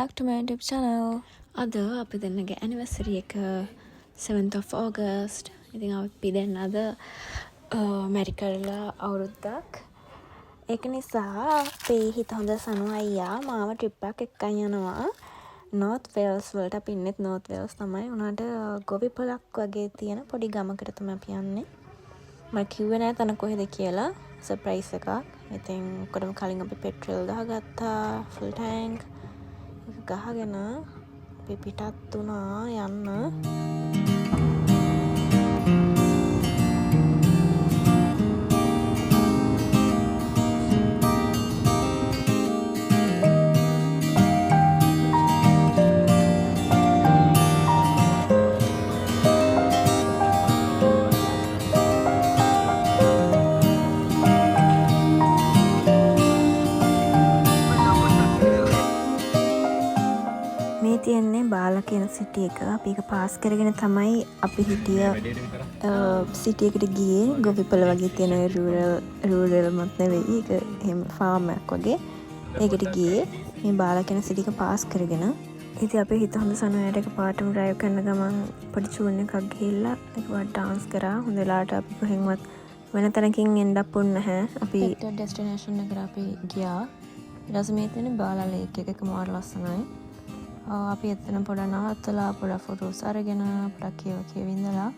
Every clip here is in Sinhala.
back to my YouTube channel. අද අපි දෙන්නගේ anniversary එක 7th of August. ඉතින් අපි දෙන්න අද මැරි කරලා අවුරුද්දක්. ඒක නිසා අපේ හිත හොඳ සනු අයියා මාව ට්‍රිප් එකක් එක්කන් යනවා. North Wales වලට අපි ඉන්නෙත් North Wales තමයි. උනාට ගොවිපලක් වගේ තියෙන පොඩි ගමකට තමයි අපි යන්නේ. මම කිව්වේ නෑ තන කොහෙද කියලා. සර්ප්‍රයිස් එකක්. ඉතින් ඔක්කොටම කලින් අපි පෙට්‍රල් දාගත්තා. ෆුල් ටැංක් ගහගෙන අපි පිටත් වුණා යන්න. තියන්නේ බාලා කියන සිටි එක. අපි ඒක පාස් කරගෙන තමයි අපි හිටිය සිටි එකට ගියේ. ගොවිපල වගේ තියෙන රූරල්මත් නෙවෙයි. ඒක එහෙම ෆාම් එකක් වගේ. ඒකට ගියේ මේ බාලා කියන සිටි එක පාස් කරගෙන. ඉතින් අපි හිත හොඳ සනුවයට එකපාරටම ඩ්‍රයිව් කරන ගමන් පොඩි චූන් එකක් ගිහිල්ලා ඒකවත් ඩාන්ස් කරා. හොඳ වෙලාවට අපි කොහෙන්වත් වෙන තැනකින් එන්ඩ් අප් වුණ නැහැ. අපි ඩෙස්ටිනේෂන් එකට අපි ගියා. ඊට පස්සේ මේ තියෙන බාලා ලේක් එක මාර ලස්සනයි. අපි එතන පොඩ නවත්තලා පොඩ ෆොටෝස් අරගෙන පොඩක් කියව ඉඳලා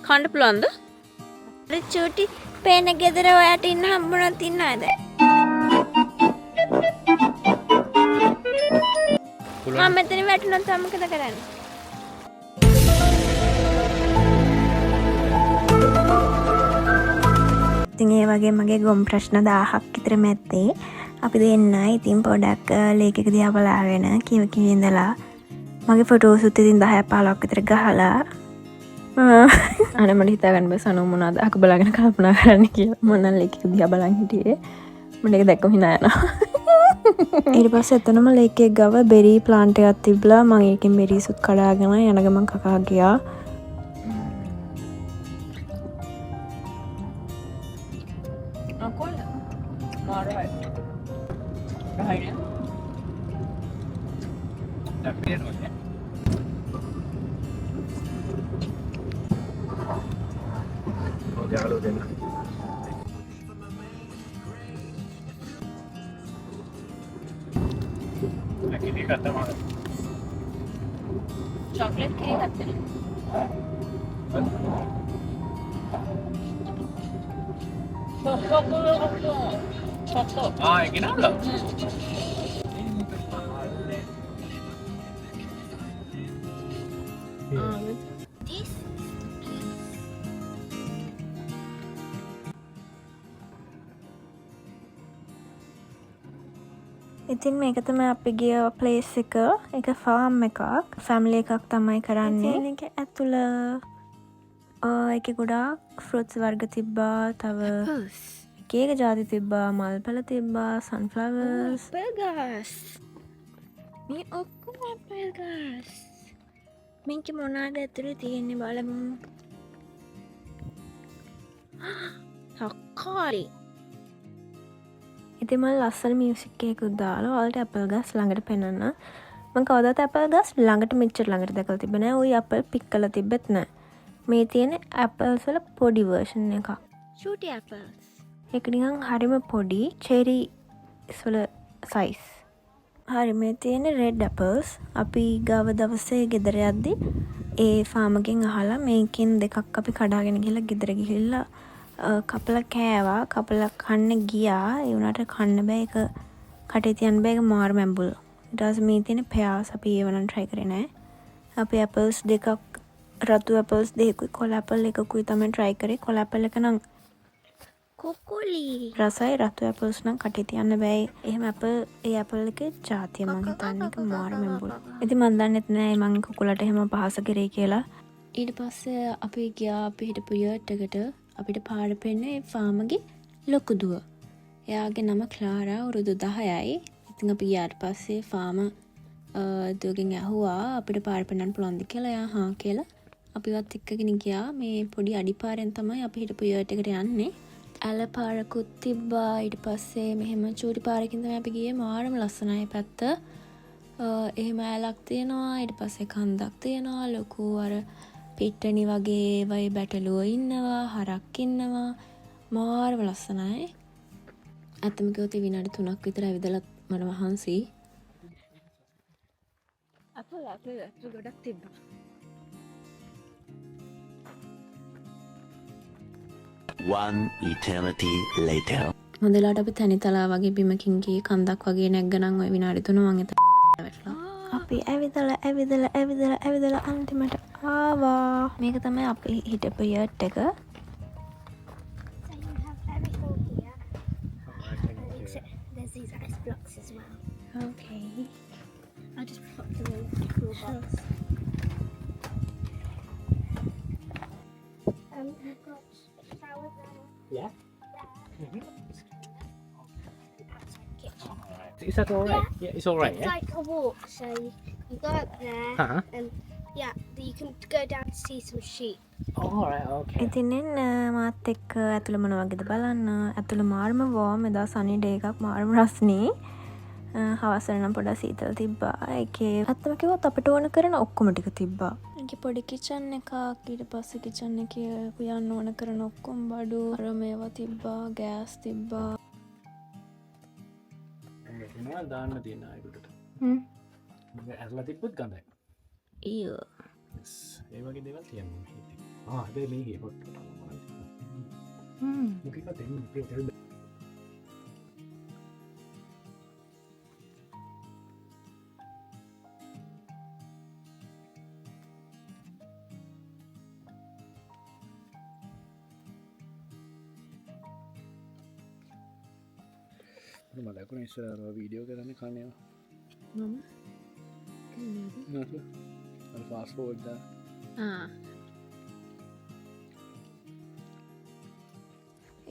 කන්න පුළුවන්ද? චූටි පේන ගෙදර ඔයාට ඉන්න හම්බුණත් ඉන්නවද? මම මෙතන වැටුණොත් මොකද කරන්නේ? ඉතින් ඒ වගේ මගේ ගොම් ප්‍රශ්න 1000ක් විතර මැත්තේ. අපි දෙන්න ඉතින් පොඩක් ලේක් එක දිහා බලාගෙන කියව ඉඳලා මගේ ෆොටෝස් උත් ඉතින් 10 15ක් විතර ගහලා අනේ මට හිතා ගන්න බෑ සනෝ මොනවද අක බලාගෙන කල්පනා කරන්න කියලා. මම නම් ලේක් එක දිහා බලන් හිටියේ. මට ඒක දැක්කම hina යනවා. ඊට පස්සේ එතනම ලේක් එක ගාව බෙරි ප්ලාන්ට් එකක් තිබ්ලා මම ඒකෙන් බෙරිස් උත් කඩාගෙන යන ගමන් කකා ගියා. चॉकलेट के करते हैं ඉතින් මේක තමයි අපි ගිය ප්ලේස් එක. ඒක ෆාම් එකක්. ෆැමිලි එකක් තමයි කරන්නේ. ඉතින් ඒක ඇතුළ ඒකේ ගොඩාක් ෆෘට්ස් වර්ග තිබ්බා. තව එක එක ජාති තිබ්බා. මල්පල තිබ්බා. සන්ෆ්ලවර්ස්. ඇපල්ගස්. මේ ඔක්කොම ඇපල්ගස්. මේක මොනවාද ඇතුලේ තියෙන්නේ බලමු. තක්කාලි. ඉතින් මම ලස්සන මියුසික් එකකුත් දාලා ඔයාලට ඇපල් ගස් ළඟට පෙන්නන්න. මම කවදාවත් ඇපල් ගස් ළඟට මෙච්චර ළඟට දැකලා තිබ්බේ නෑ. ওই ඇපල් පික් කරලා තිබ්බෙත් නෑ. මේ තියෙන ඇපල්ස් වල පොඩි version එකක්. චූටි ඇපල්ස්. ඒක නිකන් හරිම පොඩි චෙරිස් වල size. හරි මේ තියෙන රෙඩ් ඇපල්ස්. අපි ගාව දවසේ ගෙදර යද්දි ඒ ෆාම් එකෙන් අහලා මේකෙන් දෙකක් අපි කඩාගෙන ගිහලා ගෙදර ගිහිල්ලා කපලා කෑවා. කපලා කන්න ගියා. ඒ උනාට කන්න බෑ. ඒක කටේ තියන්න බෑ. ඒක මාර මැඹුල්. ඊට පස්සේ මේ තියෙන pears අපි ඒව නම් try කරේ නෑ. අපි apples දෙකක් රතු apples දෙකකුයි කොළ apple එකකුයි තමයි try කරේ. කොළ apple එක නම් කොකොලි රසයි. රතු apples නම් කටේ තියන්න බෑ. එහෙම ඒ apple එකේ ජාතිය මං හිතන්නේ ඒක මාර මැඹුල්. ඉතින් මන් දන්නෙත් නෑ මං කොකොලට එහෙම පහස කරේ කියලා. ඊට පස්සේ අපි ගියා අපි හිටපු යර්ට් එකට. අපිට පාර පෙන්නේ ෆාමගේ ලොකු දුව. එයාගේ නම ක්ලාරා. අවුරුදු 10යි. ඉතින් අපි ගියාට පස්සේ ෆාම දුවගෙන් ඇහුවා අපිට පාර පෙන්නන්න පුළුවන්ද කියලා. එයා හා කියලා අපිවත් එක්කගෙන ගියා. මේ පොඩි අඩිපාරෙන් තමයි අපි හිටපු යර්ට් එකට යන්නේ. ඇල පාරකුත් තිබ්බා. ඊට පස්සේ මෙහෙම චූටි පාරකින් තමයි අපි ගියේ. මාරම ලස්සනයි පැත්ත. එහෙම ඇලක් තියෙනවා. ඊට පස්සේ කන්දක් තියෙනවා. ලොකු අර පිට්ටනි වගේ වයි බැටළුවෝ ඉන්නවා. හරක් ඉන්නවා. මාරම ලස්සනයි. ඇත්තම කිව්වොත් විනාඩි 3ක් විතර ඇවිදලා මට මහන්සි. අපල ගොඩක් තිබ්බා. One eternity later. හොඳලාට අපි තනිතලා වගේ බිමකින් ගියේ කන්දක් වගේ නැග්ගනම් ওই විනාඩි 3 මං එතන වැටලා. අපි ඇවිදලා අන්තිමට ආවා. මේක තමයි අපි හිටපු යට් එක. There's these ice blocks as well. Okay. I just popped them in the cool box. We've got a shower there. Yeah. Outside kitchen. Is that all right? Yeah, it's all right. It's Yeah. like a walk, so you go up there Uh-huh. and you can go down to see some sheep. All right. Okay. ඉතින් එන්න මාත් එක්ක ඇතුළ මොන වගේද බලන්න. ඇතුළ මාරම වෝම්. එදා සනි ඩේ එකක් මාරම රස්නේ. හවස නම් පොඩක් සීතල තිබ්බා. ඒකේ ඇත්තම කිව්වොත් අපිට ඕන කරන ඔක්කොම ටික තිබ්බා. ඒකේ පොඩි කිචන් එකක්, ඊට පස්සේ කිචන් එකේ උයන්න ඕන කරන ඔක්කොම බඩු අර මේවා තිබ්බා, ගෑස් තිබ්බා. මොනවා දාන්න තියෙන අයකට. ඇස්ලා තිබ්බත් ගඳයි. ඊයෝ. Yes. ඒ වගේ දේවල් තියෙනවා. හැබැයි මේකේ පොට්ට. මොකක්ද දෙන්නේ? මලකුණ ඉස්සර වීඩියෝ කරන්න කන්නේවා ෆාස් ෆෝඩ්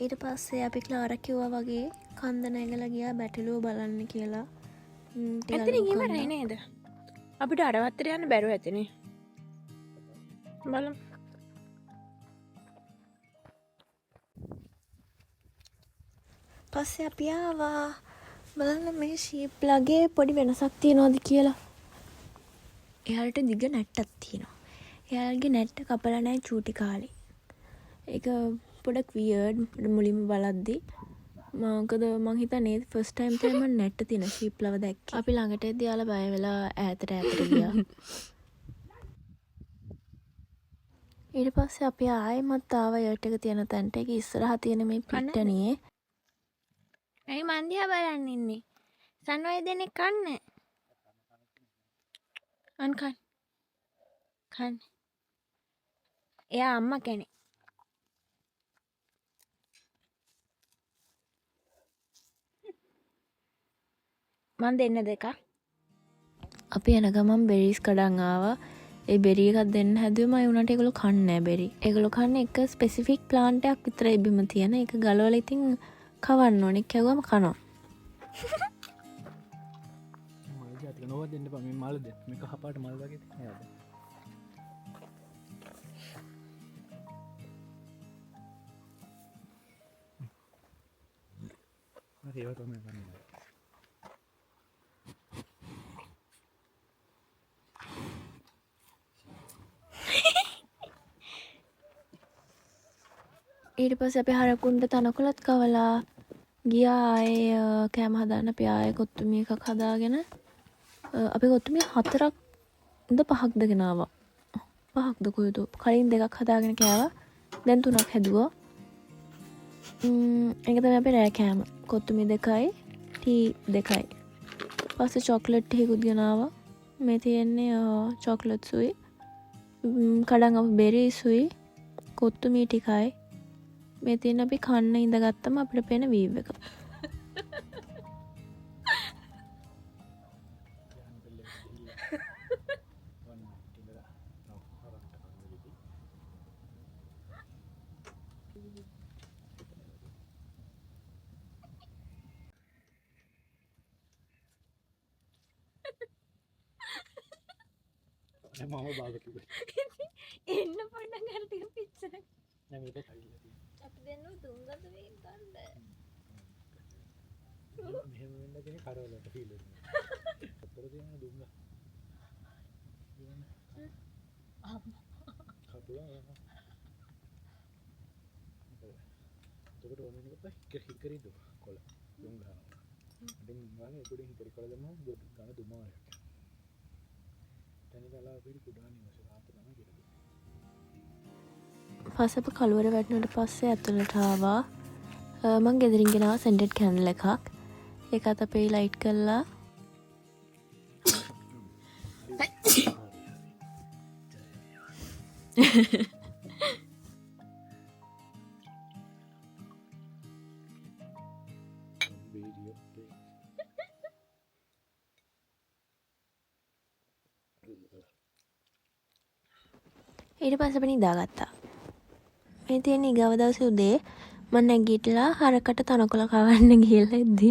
ඊට පස්සේ අපි ක්ලාරා කිව්වා වගේ කන්ද නැගලා ගියා බැටළුව බලන්න කියලා. ඇත්තට ඉවරයි නේද? අපිට අරවත්තට යන්න බැරුව ඇතිනේ. බලමු. පස්සේ අපි ආවා බලන්න මේ ෂීප් ලගේ පොඩි වෙනසක් තියනවාද කියලා. එයාලට දිග නැට්ටක් තියෙනවා. එයාලගේ නැට්ට කපලා නැහැ චූටි කාලේ. ඒක පොඩක් වියර්ඩ් මුලින්ම බලද්දි. මොකද මං හිතන්නේ ෆස්ට් ටයිම් තමයි මම නැට්ට තියෙන ෂීප් ලව දැක්කේ. අපි ළඟට එද්දී යාලා බය වෙලා ඈතට ගියා. ඊට පස්සේ අපි ආයෙමත් ආවා යට් එක තියෙන තැනට. ඒක ඉස්සරහා තියෙන මේ පිට්ටනියේ ඇයි මන් දිහා බලන් ඉන්නේ? සන්වයි දෙන්නේ කන්න. කන්න. එයා අම්මා කෙනෙක්. මන් දෙන්න දෙක. අපි යන ගමන් බෙරිස් කඩන් ආවා. ඒ බෙරි එකක් දෙන්න හැදුවම ඒ උනට ඒගොල්ලෝ කන්නේ නැහැ බෙරි. ඒගොල්ලෝ කන්නේ එක ස්පෙસિෆික් ප්ලාන්ට් එකක් විතරයි බිම තියෙන. ඒක ගලවලා ඉතින් කවන්න ඕනේ. කැවුවම කනවා. මල් ජාතික නොව දෙන්න බෑ මේ මල් දෙන්න. මේක කහපාට මල් වගේ නේද? හරි ඒක තමයි කරන්නේ. ඊට පස්සේ අපි හරකුන්ට තනකොළත් කවලා ගියා ආයේ කෑම හදාන්න. අපි ආයේ කොත්තුමි එකක් හදාගෙන අපි කොත්තුමි 4ක්ද 5ක්ද ගෙනාවා. 5ක්ද කොයිද? කලින් 2ක් හදාගෙන කෑවා. දැන් 3ක් හැදුවා. ඒක තමයි අපේ රෑ කෑම. කොත්තුමි 2යි, ටී 2යි. පස්සේ චොක්ලට් ටිකකුත් ගෙනාවා. මේ තියෙන්නේ චොක්ලට් සුයි. කඩන් අප බෙරිසුයි. කොත්තුමි ටිකයි. මේ තියෙන අපි කන්න ඉඳගත්තම අපිට පේන වීව් එක. මම බාග කිව්වා. එන්න පොඩ්ඩක් අර ටික පිච්චර. දැන් මේක කයිලා තියෙනවා. අපි දෙන්න දුංගත වේ ගන්න. මෙහෙම වෙන්න කෙනෙක් කරවලට ෆීල් වෙනවා. අතර තියෙන දුන්න. කපුවා. එතකොට ඕනෙ එක හිකරි දු කොළ දුම් ගන්නවා. දැන් ගානේ උඩින් හිකරි කොළ දැම්මම ගාන දුමාරයක්. තනිකලා අපිට කුඩානේ වශයෙන් ආත තමයි කියලා. පස්සප කළුවර වැටුණට පස්සේ ඇතුළට ආවා. මං ගෙදරින් ගෙනාවා සෙන්ටඩ් කැන්ඩල් එකක්. ඒකත් අපේ ලයිට් කළා. ඊට පස්සේ අපි නිදාගත්තා. මේ තියෙන ඊගව දවසේ උදේ මම නැගිටලා හරකට තනකොළ කවන්න ගිහලා ඉද්දි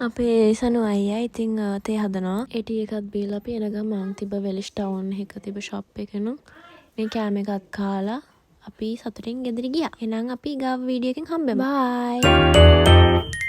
අපේ සනු අයියා ඉතින් තේ හදනවා. ඒ ටී එකත් බීලා අපි එන ගමන් තිබ්බ වෙලිෂ් ටවුන් එක තිබ්බ ෂොප් එකෙනු මේ කෑම එකත් කාලා අපි සතුටින් ගෙදර ගියා. එහෙනම් අපි ඊගව වීඩියෝ එකෙන් හම්බෙමු. බයි.